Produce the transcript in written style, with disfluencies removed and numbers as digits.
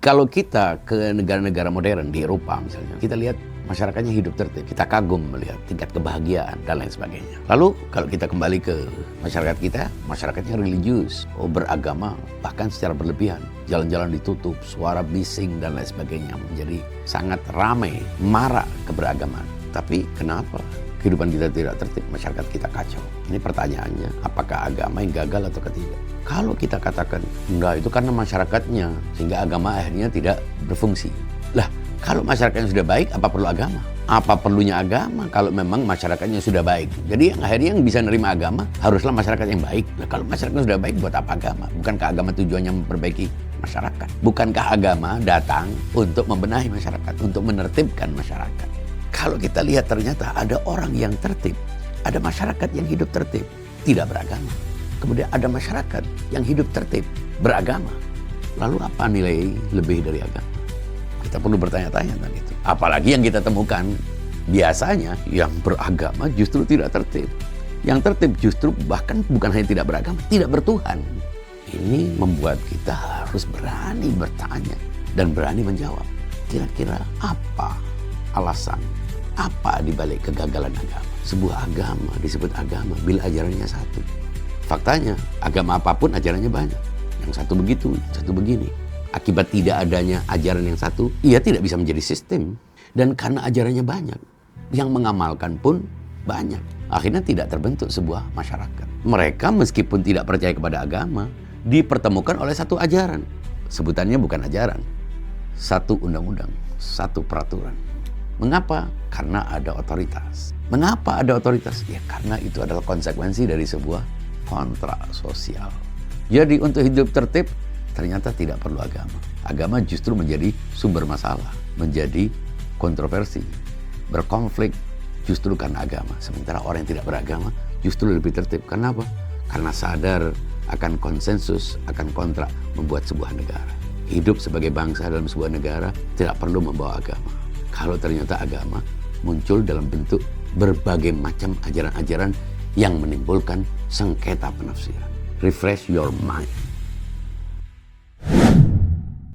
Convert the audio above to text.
Kalau kita ke negara-negara modern di Eropa misalnya, kita lihat masyarakatnya hidup tertib. Kita kagum melihat tingkat kebahagiaan dan lain sebagainya. Lalu kalau kita kembali ke masyarakat kita, masyarakatnya religius, beragama, bahkan secara berlebihan. Jalan-jalan ditutup, suara bising dan lain sebagainya menjadi sangat ramai, marak keberagaman. Tapi kenapa kehidupan kita tidak tertib, masyarakat kita kacau? Ini pertanyaannya, apakah agama yang gagal atau tidak? Kalau kita katakan, enggak, itu karena masyarakatnya, sehingga agama akhirnya tidak berfungsi. Lah, kalau masyarakatnya sudah baik, apa perlu agama? Apa perlunya agama kalau memang masyarakatnya sudah baik? Jadi akhirnya yang bisa nerima agama haruslah masyarakat yang baik. Nah, kalau masyarakatnya sudah baik, buat apa agama? Bukankah agama tujuannya memperbaiki masyarakat? Bukankah agama datang untuk membenahi masyarakat, untuk menertibkan masyarakat? Kalau kita lihat ternyata ada orang yang tertib, ada masyarakat yang hidup tertib, tidak beragama. Kemudian ada masyarakat yang hidup tertib, beragama. Lalu apa nilai lebih dari agama? Kita perlu bertanya-tanya tentang itu. Apalagi yang kita temukan, biasanya yang beragama justru tidak tertib. Yang tertib justru bahkan bukan hanya tidak beragama, tidak bertuhan. Ini membuat kita harus berani bertanya dan berani menjawab. Kira-kira apa alasan, apa dibalik kegagalan agama? Sebuah agama disebut agama bila ajarannya satu. Faktanya, agama apapun ajarannya banyak. Yang satu begitu, yang satu begini. Akibat tidak adanya ajaran yang satu, ia tidak bisa menjadi sistem. Dan karena ajarannya banyak, yang mengamalkan pun banyak. Akhirnya tidak terbentuk sebuah masyarakat. Mereka meskipun tidak percaya kepada agama, dipertemukan oleh satu ajaran. Sebutannya bukan ajaran, satu undang-undang, satu peraturan. Mengapa? Karena ada otoritas. Mengapa ada otoritas? Ya karena itu adalah konsekuensi dari sebuah kontrak sosial. Jadi untuk hidup tertib, ternyata tidak perlu agama. Agama justru menjadi sumber masalah, menjadi kontroversi, berkonflik justru karena agama. Sementara orang yang tidak beragama justru lebih tertib. Kenapa? Karena sadar akan konsensus, akan kontrak membuat sebuah negara. Hidup sebagai bangsa dalam sebuah negara tidak perlu membawa agama. Kalau ternyata agama muncul dalam bentuk berbagai macam ajaran-ajaran yang menimbulkan sengketa penafsiran. Refresh your mind.